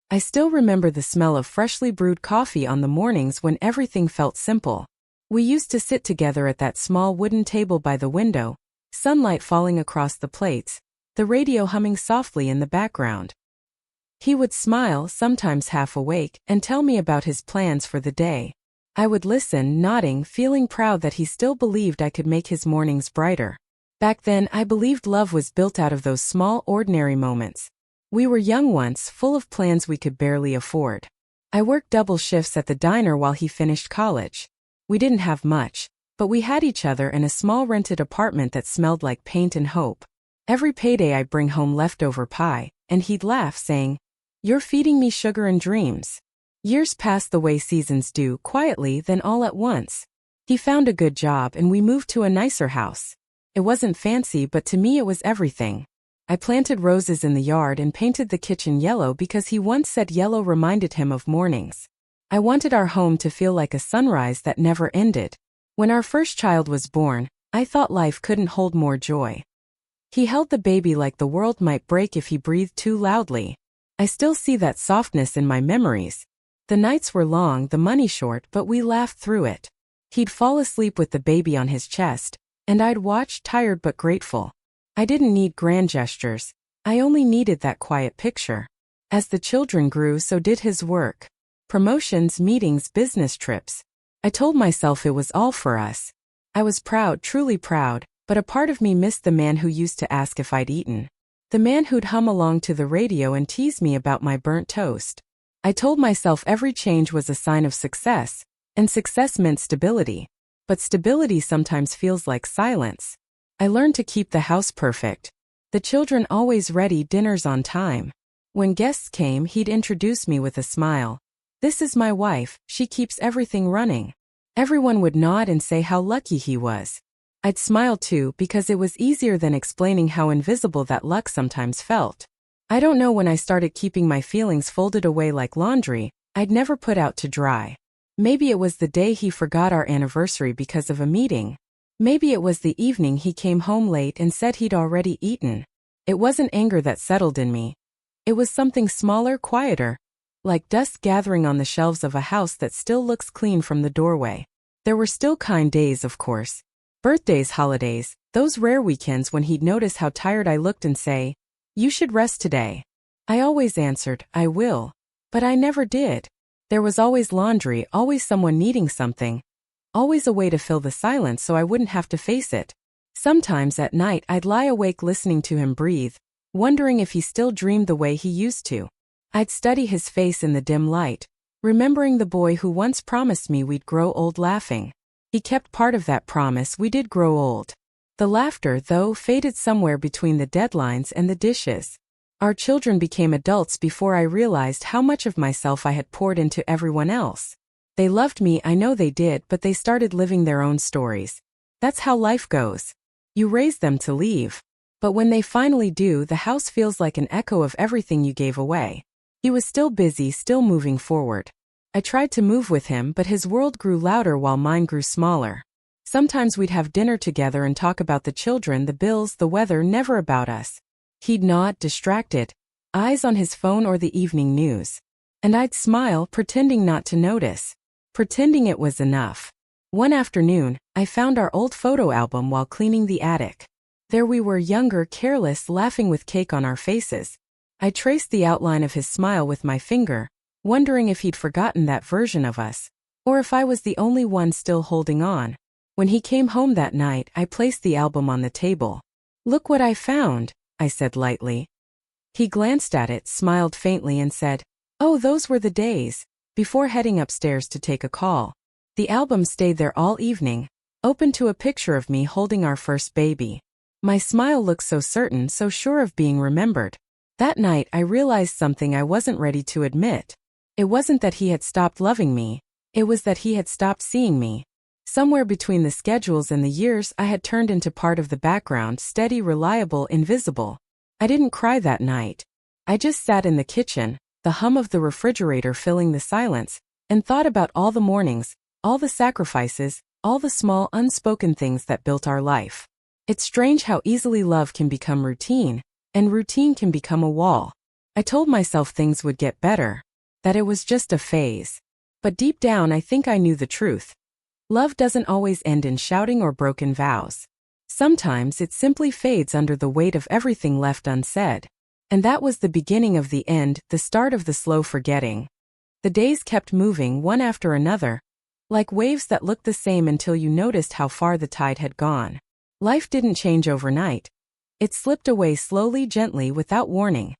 I still remember the smell of freshly brewed coffee on the mornings when everything felt simple. We used to sit together at that small wooden table by the window, sunlight falling across the plates, the radio humming softly in the background. He would smile, sometimes half awake, and tell me about his plans for the day. I would listen, nodding, feeling proud that he still believed I could make his mornings brighter. Back then, I believed love was built out of those small, ordinary moments. We were young once, full of plans we could barely afford. I worked double shifts at the diner while he finished college. We didn't have much, but we had each other and a small rented apartment that smelled like paint and hope. Every payday I'd bring home leftover pie, and he'd laugh, saying, "You're feeding me sugar and dreams." Years passed the way seasons do, quietly, then all at once. He found a good job and we moved to a nicer house. It wasn't fancy, but to me it was everything. I planted roses in the yard and painted the kitchen yellow because he once said yellow reminded him of mornings. I wanted our home to feel like a sunrise that never ended. When our first child was born, I thought life couldn't hold more joy. He held the baby like the world might break if he breathed too loudly. I still see that softness in my memories. The nights were long, the money short, but we laughed through it. He'd fall asleep with the baby on his chest, and I'd watch, tired but grateful. I didn't need grand gestures. I only needed that quiet picture. As the children grew, so did his work. Promotions, meetings, business trips. I told myself it was all for us. I was proud, truly proud, but a part of me missed the man who used to ask if I'd eaten. The man who'd hum along to the radio and tease me about my burnt toast. I told myself every change was a sign of success, and success meant stability. But stability sometimes feels like silence. I learned to keep the house perfect. The children always ready, dinners on time. When guests came, he'd introduce me with a smile. "This is my wife, she keeps everything running." Everyone would nod and say how lucky he was. I'd smile too, because it was easier than explaining how invisible that luck sometimes felt. I don't know when I started keeping my feelings folded away like laundry I'd never put out to dry. Maybe it was the day he forgot our anniversary because of a meeting. Maybe it was the evening he came home late and said he'd already eaten. It wasn't anger that settled in me. It was something smaller, quieter. Like dust gathering on the shelves of a house that still looks clean from the doorway. There were still kind days, of course. Birthdays, holidays, those rare weekends when he'd notice how tired I looked and say, "You should rest today." I always answered, "I will." But I never did. There was always laundry, always someone needing something. Always a way to fill the silence so I wouldn't have to face it. Sometimes at night I'd lie awake listening to him breathe, wondering if he still dreamed the way he used to. I'd study his face in the dim light, remembering the boy who once promised me we'd grow old laughing. He kept part of that promise, we did grow old. The laughter, though, faded somewhere between the deadlines and the dishes. Our children became adults before I realized how much of myself I had poured into everyone else. They loved me, I know they did, but they started living their own stories. That's how life goes. You raise them to leave. But when they finally do, the house feels like an echo of everything you gave away. He was still busy, still moving forward. I tried to move with him, but his world grew louder while mine grew smaller. Sometimes we'd have dinner together and talk about the children, the bills, the weather, never about us. He'd nod, distracted, eyes on his phone or the evening news. And I'd smile, pretending not to notice. Pretending it was enough. One afternoon, I found our old photo album while cleaning the attic. There we were, younger, careless, laughing with cake on our faces. I traced the outline of his smile with my finger, wondering if he'd forgotten that version of us, or if I was the only one still holding on. When he came home that night, I placed the album on the table. "Look what I found," I said lightly. He glanced at it, smiled faintly and said, "Oh, those were the days," before heading upstairs to take a call. The album stayed there all evening, open to a picture of me holding our first baby. My smile looked so certain, so sure of being remembered. That night I realized something I wasn't ready to admit. It wasn't that he had stopped loving me, it was that he had stopped seeing me. Somewhere between the schedules and the years, I had turned into part of the background, steady, reliable, invisible. I didn't cry that night. I just sat in the kitchen, the hum of the refrigerator filling the silence, and thought about all the mornings, all the sacrifices, all the small unspoken things that built our life. It's strange how easily love can become routine, and routine can become a wall. I told myself things would get better, that it was just a phase. But deep down I think I knew the truth. Love doesn't always end in shouting or broken vows. Sometimes it simply fades under the weight of everything left unsaid. And that was the beginning of the end, the start of the slow forgetting. The days kept moving one after another, like waves that looked the same until you noticed how far the tide had gone. Life didn't change overnight. It slipped away slowly, gently, without warning.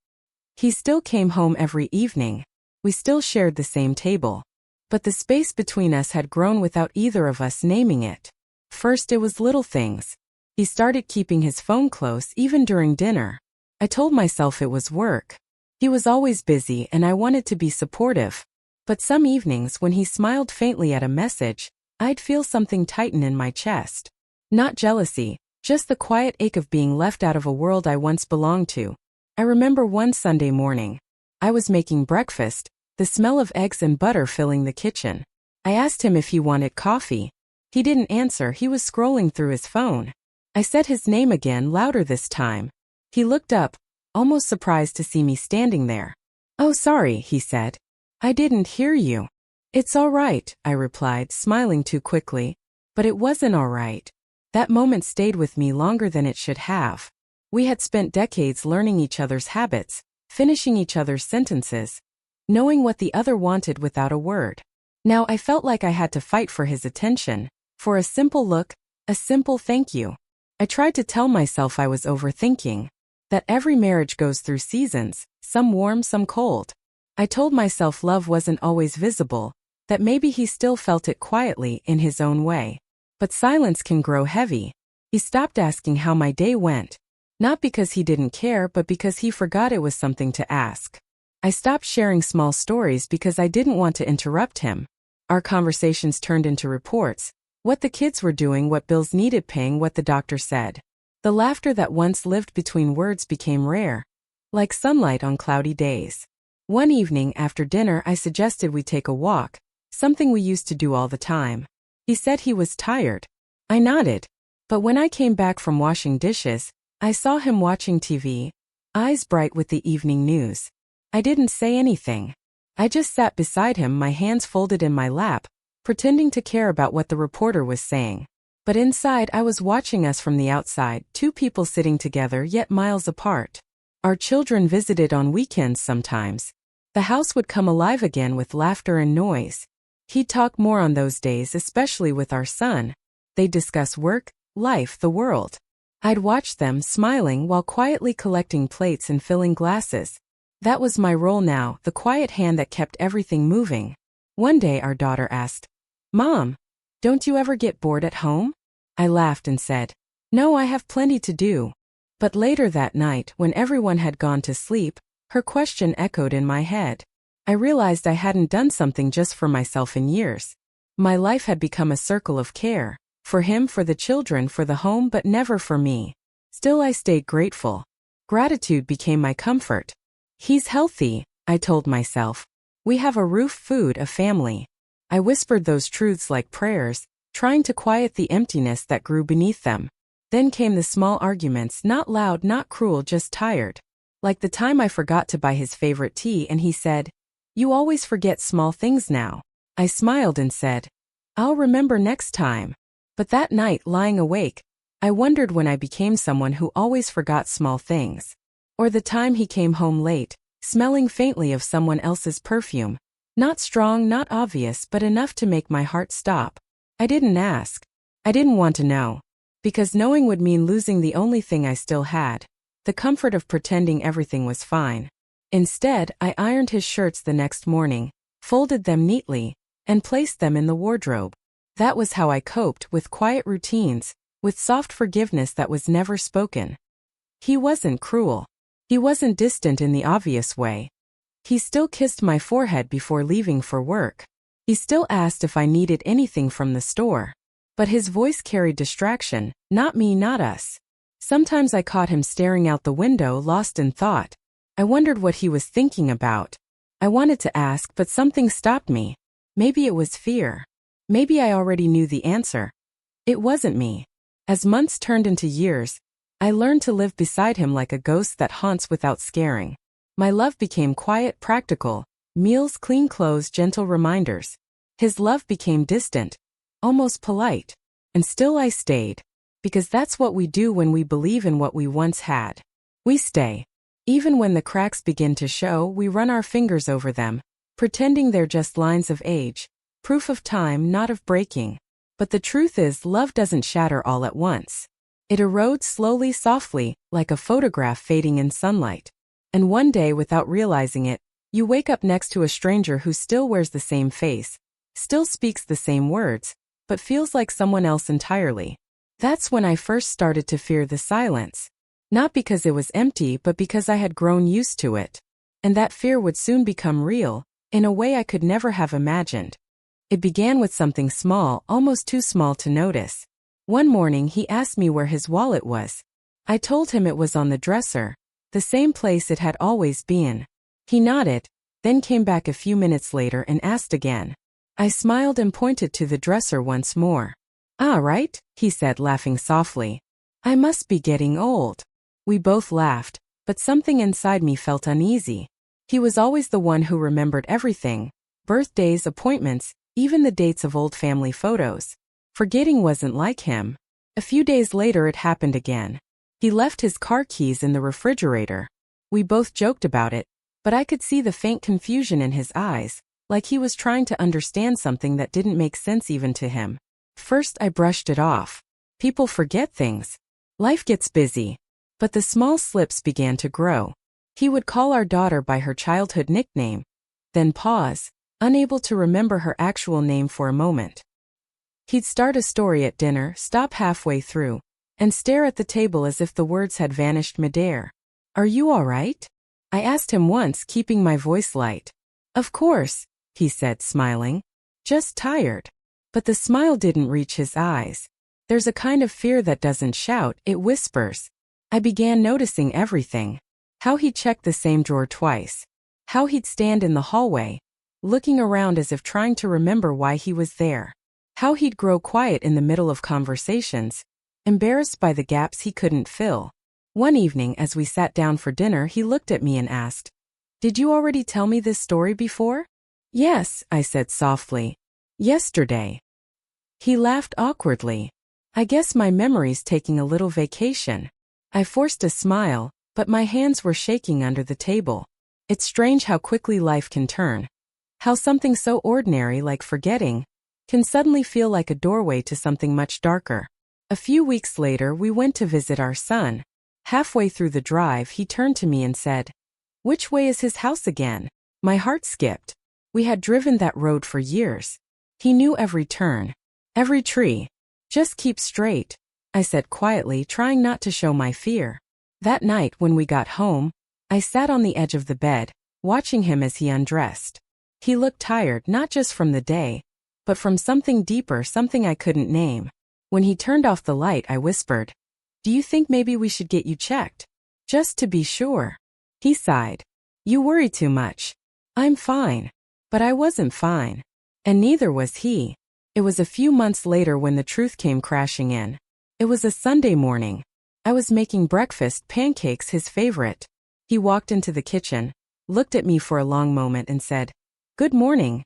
He still came home every evening. We still shared the same table. But the space between us had grown without either of us naming it. First it was little things. He started keeping his phone close even during dinner. I told myself it was work. He was always busy and I wanted to be supportive. But some evenings when he smiled faintly at a message, I'd feel something tighten in my chest. Not jealousy, just the quiet ache of being left out of a world I once belonged to. I remember one Sunday morning. I was making breakfast, the smell of eggs and butter filling the kitchen. I asked him if he wanted coffee. He didn't answer, he was scrolling through his phone. I said his name again, louder this time. He looked up, almost surprised to see me standing there. "Oh, sorry," he said. "I didn't hear you." "It's all right," I replied, smiling too quickly. But it wasn't all right. That moment stayed with me longer than it should have. We had spent decades learning each other's habits, finishing each other's sentences, knowing what the other wanted without a word. Now I felt like I had to fight for his attention, for a simple look, a simple thank you. I tried to tell myself I was overthinking, that every marriage goes through seasons, some warm, some cold. I told myself love wasn't always visible, that maybe he still felt it quietly in his own way. But silence can grow heavy. He stopped asking how my day went. Not because he didn't care, but because he forgot it was something to ask. I stopped sharing small stories because I didn't want to interrupt him. Our conversations turned into reports. What the kids were doing, what bills needed paying, what the doctor said. The laughter that once lived between words became rare, like sunlight on cloudy days. One evening after dinner I suggested we take a walk, something we used to do all the time. He said he was tired. I nodded. But when I came back from washing dishes, I saw him watching TV, eyes bright with the evening news. I didn't say anything. I just sat beside him, my hands folded in my lap, pretending to care about what the reporter was saying. But inside I was watching us from the outside, two people sitting together yet miles apart. Our children visited on weekends sometimes. The house would come alive again with laughter and noise. He'd talk more on those days, especially with our son. They'd discuss work, life, the world. I'd watch them, smiling while quietly collecting plates and filling glasses. That was my role now, the quiet hand that kept everything moving. One day our daughter asked, "Mom, don't you ever get bored at home?" I laughed and said, "No, I have plenty to do." But later that night, when everyone had gone to sleep, her question echoed in my head. I realized I hadn't done something just for myself in years. My life had become a circle of care. For him, for the children, for the home, but never for me. Still I stayed grateful. Gratitude became my comfort. He's healthy, I told myself. We have a roof, food, a family. I whispered those truths like prayers, trying to quiet the emptiness that grew beneath them. Then came the small arguments, not loud, not cruel, just tired. Like the time I forgot to buy his favorite tea and he said, "You always forget small things now." I smiled and said, "I'll remember next time." But that night, lying awake, I wondered when I became someone who always forgot small things. Or the time he came home late, smelling faintly of someone else's perfume. Not strong, not obvious, but enough to make my heart stop. I didn't ask. I didn't want to know. Because knowing would mean losing the only thing I still had, the comfort of pretending everything was fine. Instead, I ironed his shirts the next morning, folded them neatly, and placed them in the wardrobe. That was how I coped, with quiet routines, with soft forgiveness that was never spoken. He wasn't cruel. He wasn't distant in the obvious way. He still kissed my forehead before leaving for work. He still asked if I needed anything from the store. But his voice carried distraction, not me, not us. Sometimes I caught him staring out the window, lost in thought. I wondered what he was thinking about. I wanted to ask, but something stopped me. Maybe it was fear. Maybe I already knew the answer. It wasn't me. As months turned into years, I learned to live beside him like a ghost that haunts without scaring. My love became quiet, practical. Meals, clean clothes, gentle reminders. His love became distant, almost polite. And still I stayed. Because that's what we do when we believe in what we once had. We stay. Even when the cracks begin to show, we run our fingers over them, pretending they're just lines of age, proof of time, not of breaking. But the truth is, love doesn't shatter all at once. It erodes slowly, softly, like a photograph fading in sunlight. And one day, without realizing it, you wake up next to a stranger who still wears the same face, still speaks the same words, but feels like someone else entirely. That's when I first started to fear the silence. Not because it was empty, but because I had grown used to it. And that fear would soon become real, in a way I could never have imagined. It began with something small, almost too small to notice. One morning he asked me where his wallet was. I told him it was on the dresser, the same place it had always been. He nodded, then came back a few minutes later and asked again. I smiled and pointed to the dresser once more. Ah, right, he said, laughing softly. I must be getting old. We both laughed, but something inside me felt uneasy. He was always the one who remembered everything, birthdays, appointments, even the dates of old family photos. Forgetting wasn't like him. A few days later it happened again. He left his car keys in the refrigerator. We both joked about it, but I could see the faint confusion in his eyes, like he was trying to understand something that didn't make sense even to him. First I brushed it off. People forget things. Life gets busy. But the small slips began to grow. He would call our daughter by her childhood nickname, then pause, unable to remember her actual name for a moment. He'd start a story at dinner, stop halfway through, and stare at the table as if the words had vanished midair. Are you all right? I asked him once, keeping my voice light. Of course, he said, smiling. Just tired. But the smile didn't reach his eyes. There's a kind of fear that doesn't shout, it whispers. I began noticing everything. How he'd check the same drawer twice. How he'd stand in the hallway, looking around as if trying to remember why he was there. How he'd grow quiet in the middle of conversations, embarrassed by the gaps he couldn't fill. One evening as we sat down for dinner, he looked at me and asked, Did you already tell me this story before? Yes, I said softly. Yesterday. He laughed awkwardly. I guess my memory's taking a little vacation. I forced a smile, but my hands were shaking under the table. It's strange how quickly life can turn. How something so ordinary like forgetting can suddenly feel like a doorway to something much darker. A few weeks later, we went to visit our son. Halfway through the drive, he turned to me and said, Which way is his house again? My heart skipped. We had driven that road for years. He knew every turn, every tree. Just keep straight, I said quietly, trying not to show my fear. That night when we got home, I sat on the edge of the bed, watching him as he undressed. He looked tired, not just from the day, but from something deeper, something I couldn't name. When he turned off the light, I whispered, Do you think maybe we should get you checked? Just to be sure. He sighed. You worry too much. I'm fine. But I wasn't fine. And neither was he. It was a few months later when the truth came crashing in. It was a Sunday morning. I was making breakfast, pancakes, his favorite. He walked into the kitchen, looked at me for a long moment and said, Good morning.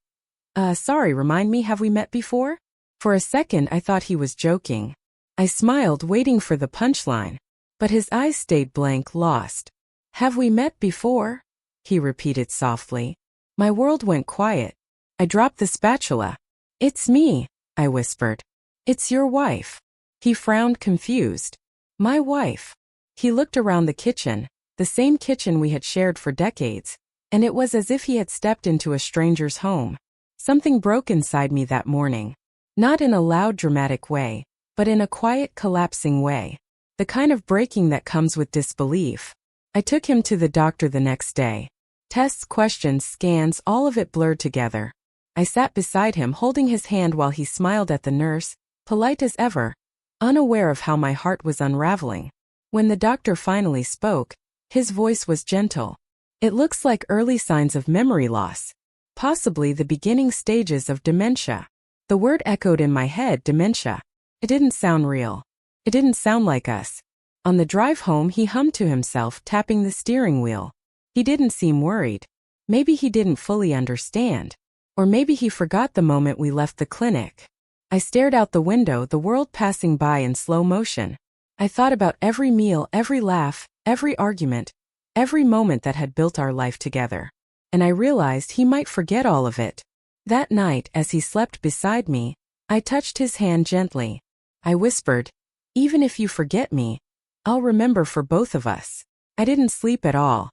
Sorry, remind me, have we met before? For a second I thought he was joking. I smiled, waiting for the punchline. But his eyes stayed blank, lost. Have we met before? He repeated softly. My world went quiet. I dropped the spatula. It's me, I whispered. It's your wife. He frowned, confused. My wife. He looked around the kitchen, the same kitchen we had shared for decades, and it was as if he had stepped into a stranger's home. Something broke inside me that morning. Not in a loud, dramatic way, but in a quiet, collapsing way. The kind of breaking that comes with disbelief. I took him to the doctor the next day. Tests, questions, scans, all of it blurred together. I sat beside him, holding his hand while he smiled at the nurse, polite as ever, unaware of how my heart was unraveling. When the doctor finally spoke, his voice was gentle. It looks like early signs of memory loss. Possibly the beginning stages of dementia. The word echoed in my head, dementia. It didn't sound real. It didn't sound like us. On the drive home, he hummed to himself, tapping the steering wheel. He didn't seem worried. Maybe he didn't fully understand. Or maybe he forgot the moment we left the clinic. I stared out the window, the world passing by in slow motion. I thought about every meal, every laugh, every argument, every moment that had built our life together. And I realized he might forget all of it. That night, as he slept beside me, I touched his hand gently. I whispered, "Even if you forget me, I'll remember for both of us." I didn't sleep at all.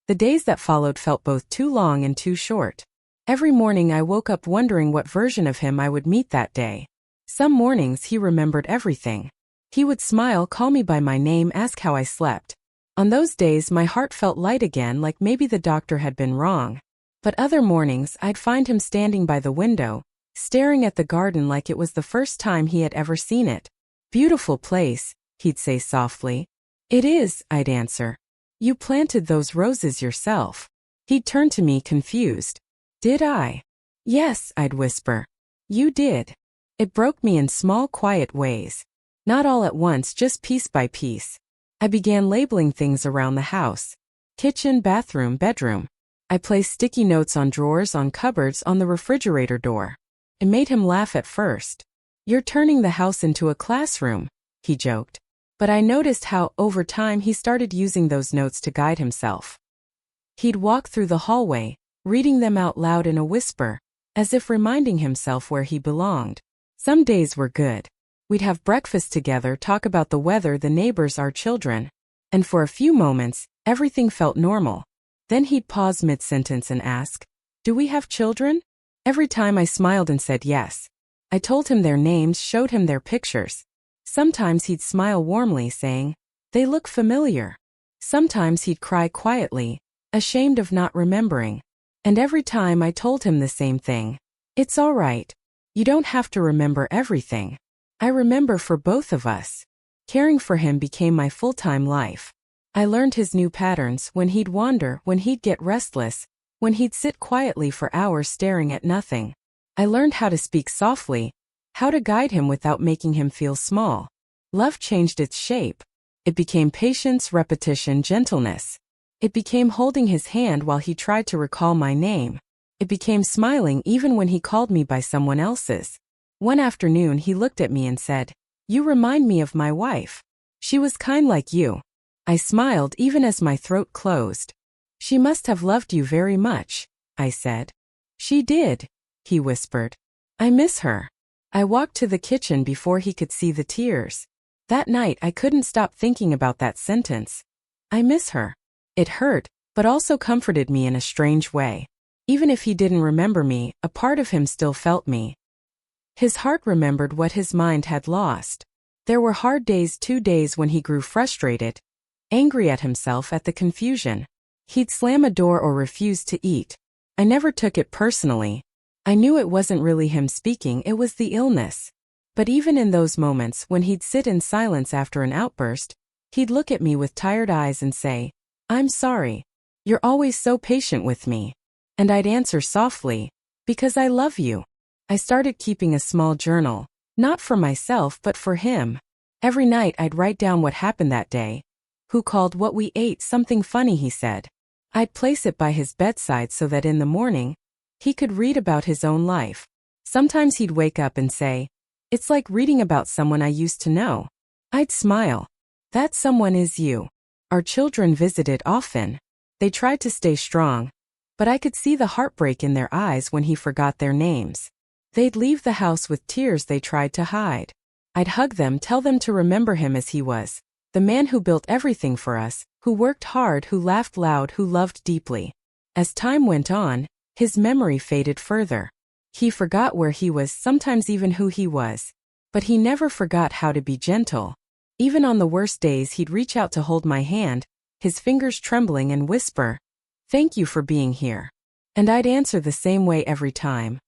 The days that followed felt both too long and too short. Every morning I woke up wondering what version of him I would meet that day. Some mornings he remembered everything. He would smile, call me by my name, ask how I slept. On those days my heart felt light again, like maybe the doctor had been wrong. But other mornings I'd find him standing by the window, staring at the garden like it was the first time he had ever seen it. "Beautiful place," he'd say softly. "It is," I'd answer. "You planted those roses yourself." He'd turn to me confused. "Did I?" "Yes," I'd whisper. "You did." It broke me in small, quiet ways. Not all at once, just piece by piece. I began labeling things around the house. Kitchen, bathroom, bedroom. I placed sticky notes on drawers, on cupboards, on the refrigerator door. It made him laugh at first. "You're turning the house into a classroom," he joked. But I noticed how, over time, he started using those notes to guide himself. He'd walk through the hallway, reading them out loud in a whisper, as if reminding himself where he belonged. Some days were good. We'd have breakfast together, talk about the weather, the neighbors, our children. And for a few moments, everything felt normal. Then he'd pause mid-sentence and ask, "Do we have children?" Every time I smiled and said yes. I told him their names, showed him their pictures. Sometimes he'd smile warmly, saying, "They look familiar." Sometimes he'd cry quietly, ashamed of not remembering. And every time I told him the same thing. "It's all right. You don't have to remember everything. I remember for both of us." Caring for him became my full-time life. I learned his new patterns: when he'd wander, when he'd get restless, when he'd sit quietly for hours staring at nothing. I learned how to speak softly, how to guide him without making him feel small. Love changed its shape. It became patience, repetition, gentleness. It became holding his hand while he tried to recall my name. It became smiling even when he called me by someone else's. One afternoon he looked at me and said, "You remind me of my wife. She was kind like you." I smiled even as my throat closed. "She must have loved you very much," I said. "She did," he whispered. "I miss her." I walked to the kitchen before he could see the tears. That night I couldn't stop thinking about that sentence. I miss her. It hurt, but also comforted me in a strange way. Even if he didn't remember me, a part of him still felt me. His heart remembered what his mind had lost. There were hard days, 2 days when he grew frustrated, angry at himself, at the confusion. He'd slam a door or refuse to eat. I never took it personally. I knew it wasn't really him speaking, it was the illness. But even in those moments, when he'd sit in silence after an outburst, he'd look at me with tired eyes and say, "I'm sorry. You're always so patient with me." And I'd answer softly, "Because I love you." I started keeping a small journal, not for myself but for him. Every night I'd write down what happened that day. Who called, what we ate, something funny he said. I'd place it by his bedside so that in the morning, he could read about his own life. Sometimes he'd wake up and say, "It's like reading about someone I used to know." I'd smile. "That someone is you." Our children visited often. They tried to stay strong, but I could see the heartbreak in their eyes when he forgot their names. They'd leave the house with tears they tried to hide. I'd hug them, tell them to remember him as he was, the man who built everything for us, who worked hard, who laughed loud, who loved deeply. As time went on, his memory faded further. He forgot where he was, sometimes even who he was. But he never forgot how to be gentle. Even on the worst days he'd reach out to hold my hand, his fingers trembling, and whisper, "Thank you for being here." And I'd answer the same way every time.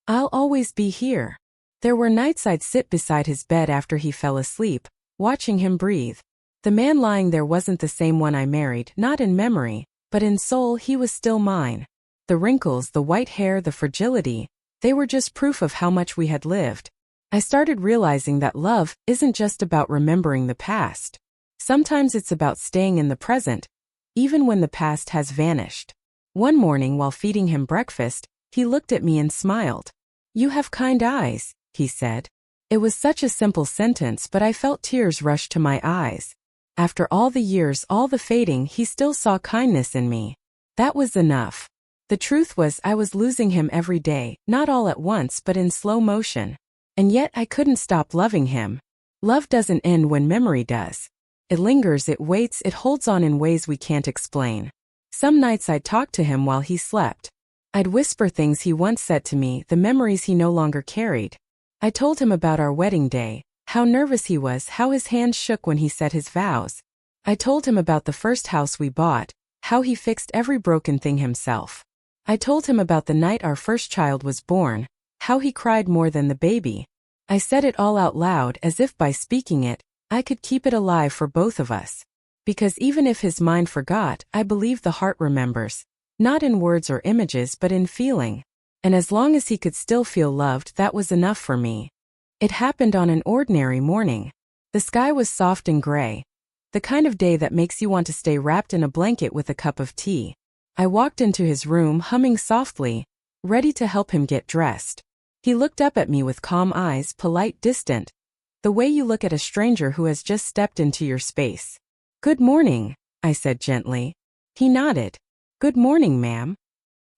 "I'll always be here." There were nights I'd sit beside his bed after he fell asleep, watching him breathe. The man lying there wasn't the same one I married, not in memory, but in soul he was still mine. The wrinkles, the white hair, the fragility, they were just proof of how much we had lived. I started realizing that love isn't just about remembering the past. Sometimes it's about staying in the present, even when the past has vanished. One morning while feeding him breakfast, he looked at me and smiled. "You have kind eyes," he said. It was such a simple sentence, but I felt tears rush to my eyes. After all the years, all the fading, he still saw kindness in me. That was enough. The truth was I was losing him every day, not all at once but in slow motion. And yet I couldn't stop loving him. Love doesn't end when memory does. It lingers, it waits, it holds on in ways we can't explain. Some nights I'd talk to him while he slept. I'd whisper things he once said to me, the memories he no longer carried. I told him about our wedding day, how nervous he was, how his hands shook when he said his vows. I told him about the first house we bought, how he fixed every broken thing himself. I told him about the night our first child was born, how he cried more than the baby. I said it all out loud as if by speaking it, I could keep it alive for both of us. Because even if his mind forgot, I believe the heart remembers. Not in words or images but in feeling. And as long as he could still feel loved, that was enough for me. It happened on an ordinary morning. The sky was soft and gray. The kind of day that makes you want to stay wrapped in a blanket with a cup of tea. I walked into his room humming softly, ready to help him get dressed. He looked up at me with calm eyes, polite, distant. The way you look at a stranger who has just stepped into your space. "Good morning," I said gently. He nodded. "Good morning, ma'am."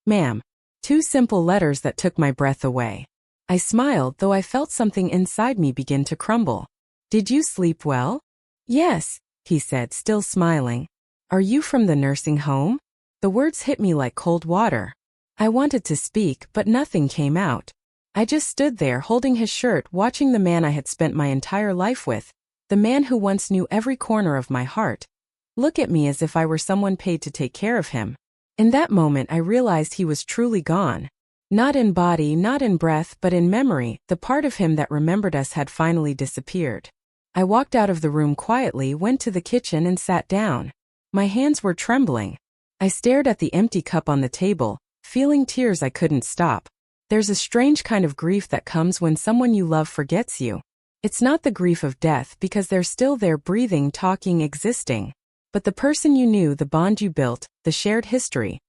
Ma'am. Two simple letters that took my breath away. I smiled, though I felt something inside me begin to crumble. "Did you sleep well?" "Yes," he said, still smiling. "Are you from the nursing home?" The words hit me like cold water. I wanted to speak, but nothing came out. I just stood there holding his shirt, watching the man I had spent my entire life with, the man who once knew every corner of my heart, look at me as if I were someone paid to take care of him. In that moment I realized he was truly gone. Not in body, not in breath, but in memory, the part of him that remembered us had finally disappeared. I walked out of the room quietly, went to the kitchen and sat down. My hands were trembling. I stared at the empty cup on the table, feeling tears I couldn't stop. There's a strange kind of grief that comes when someone you love forgets you. It's not the grief of death because they're still there, breathing, talking, existing. But the person you knew, the bond you built, the shared history.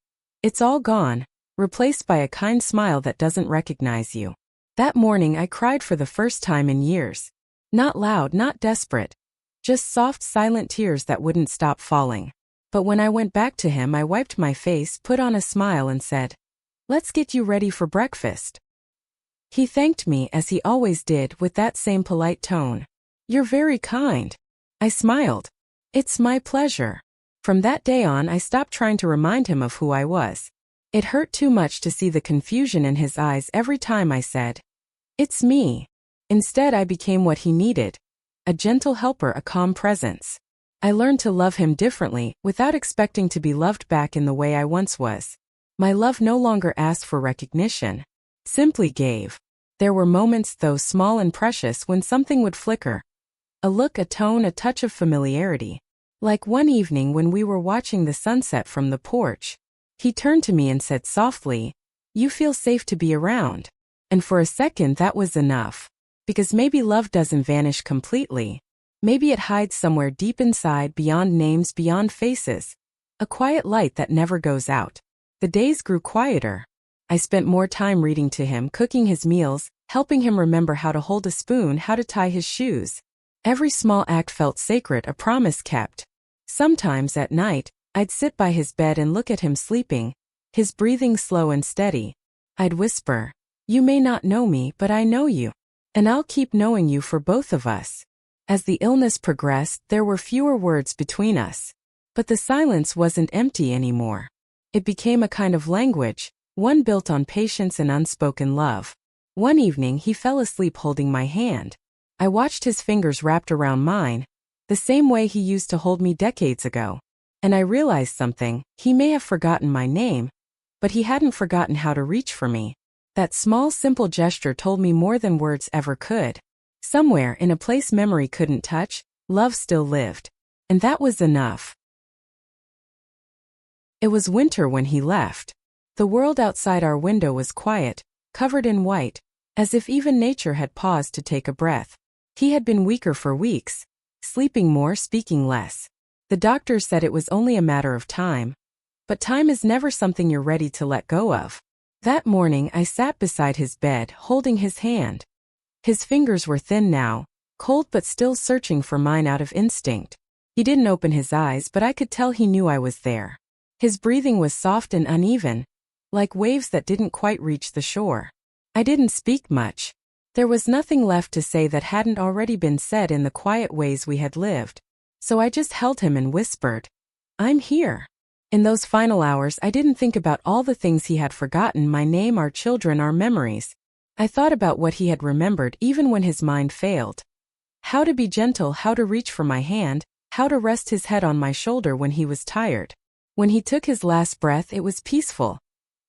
It's all gone, replaced by a kind smile that doesn't recognize you. That morning I cried for the first time in years. Not loud, not desperate. Just soft, silent tears that wouldn't stop falling. But when I went back to him, I wiped my face, put on a smile and said, "Let's get you ready for breakfast." He thanked me as he always did, with that same polite tone. "You're very kind." I smiled. "It's my pleasure." From that day on, I stopped trying to remind him of who I was. It hurt too much to see the confusion in his eyes every time I said, "It's me." Instead, I became what he needed. A gentle helper, a calm presence. I learned to love him differently, without expecting to be loved back in the way I once was. My love no longer asked for recognition. Simply gave. There were moments, though small and precious, when something would flicker. A look, a tone, a touch of familiarity. Like one evening when we were watching the sunset from the porch. He turned to me and said softly, "You feel safe to be around." And for a second that was enough. Because maybe love doesn't vanish completely. Maybe it hides somewhere deep inside, beyond names, beyond faces. A quiet light that never goes out. The days grew quieter. I spent more time reading to him, cooking his meals, helping him remember how to hold a spoon, how to tie his shoes. Every small act felt sacred, a promise kept. Sometimes at night, I'd sit by his bed and look at him sleeping, his breathing slow and steady. I'd whisper, "You may not know me, but I know you. And I'll keep knowing you for both of us." As the illness progressed, there were fewer words between us. But the silence wasn't empty anymore. It became a kind of language, one built on patience and unspoken love. One evening he fell asleep holding my hand. I watched his fingers wrapped around mine, the same way he used to hold me decades ago. And I realized something. He may have forgotten my name, but he hadn't forgotten how to reach for me. That small, simple gesture told me more than words ever could. Somewhere, in a place memory couldn't touch, love still lived. And that was enough. It was winter when he left. The world outside our window was quiet, covered in white, as if even nature had paused to take a breath. He had been weaker for weeks, sleeping more, speaking less. The doctor said it was only a matter of time. But time is never something you're ready to let go of. That morning I sat beside his bed, holding his hand. His fingers were thin now, cold but still searching for mine out of instinct. He didn't open his eyes, but I could tell he knew I was there. His breathing was soft and uneven, like waves that didn't quite reach the shore. I didn't speak much. There was nothing left to say that hadn't already been said in the quiet ways we had lived. So I just held him and whispered, "I'm here." In those final hours, I didn't think about all the things he had forgotten: my name, our children, our memories. I thought about what he had remembered even when his mind failed. How to be gentle, how to reach for my hand, how to rest his head on my shoulder when he was tired. When he took his last breath, it was peaceful,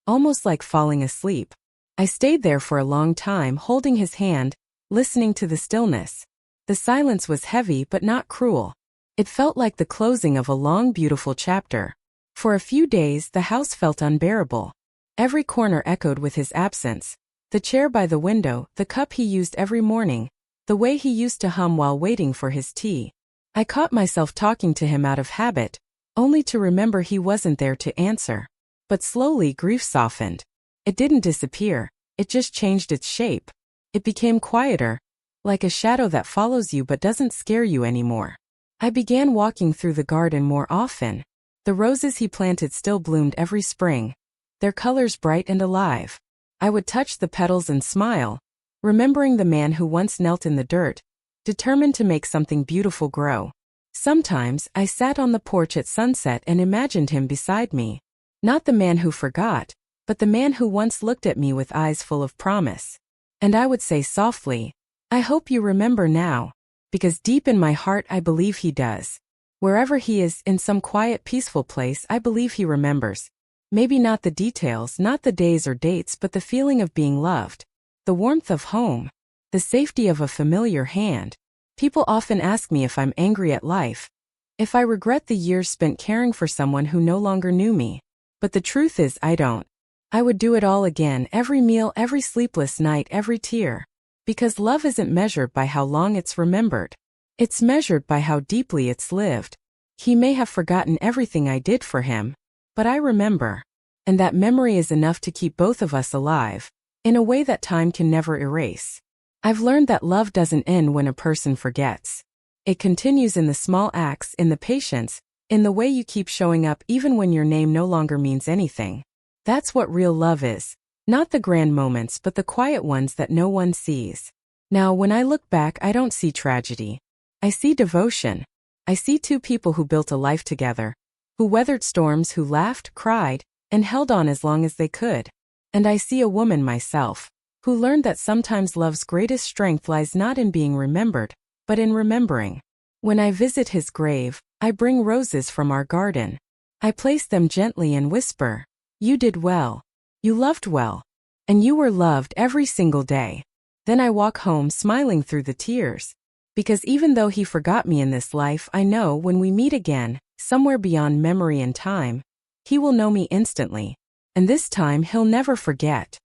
almost like falling asleep. I stayed there for a long time, holding his hand, listening to the stillness. The silence was heavy but not cruel. It felt like the closing of a long, beautiful chapter. For a few days, the house felt unbearable. Every corner echoed with his absence. The chair by the window, the cup he used every morning, the way he used to hum while waiting for his tea. I caught myself talking to him out of habit, only to remember he wasn't there to answer. But slowly grief softened. It didn't disappear, it just changed its shape. It became quieter, like a shadow that follows you but doesn't scare you anymore. I began walking through the garden more often. The roses he planted still bloomed every spring, their colors bright and alive. I would touch the petals and smile, remembering the man who once knelt in the dirt, determined to make something beautiful grow. Sometimes I sat on the porch at sunset and imagined him beside me. Not the man who forgot, but the man who once looked at me with eyes full of promise. And I would say softly, "I hope you remember now," because deep in my heart I believe he does. Wherever he is, in some quiet, peaceful place, I believe he remembers. Maybe not the details, not the days or dates, but the feeling of being loved, the warmth of home, the safety of a familiar hand. People often ask me if I'm angry at life, if I regret the years spent caring for someone who no longer knew me. But the truth is, I don't. I would do it all again, every meal, every sleepless night, every tear. Because love isn't measured by how long it's remembered. It's measured by how deeply it's lived. He may have forgotten everything I did for him, but I remember. And that memory is enough to keep both of us alive, in a way that time can never erase. I've learned that love doesn't end when a person forgets. It continues in the small acts, in the patience, in the way you keep showing up even when your name no longer means anything. That's what real love is. Not the grand moments, but the quiet ones that no one sees. Now, when I look back, I don't see tragedy. I see devotion. I see two people who built a life together, who weathered storms, who laughed, cried, and held on as long as they could. And I see a woman myself, who learned that sometimes love's greatest strength lies not in being remembered, but in remembering. When I visit his grave, I bring roses from our garden. I place them gently and whisper, "You did well. You loved well. And you were loved every single day." Then I walk home smiling through the tears. Because even though he forgot me in this life, I know when we meet again, somewhere beyond memory and time, he will know me instantly. And this time he'll never forget.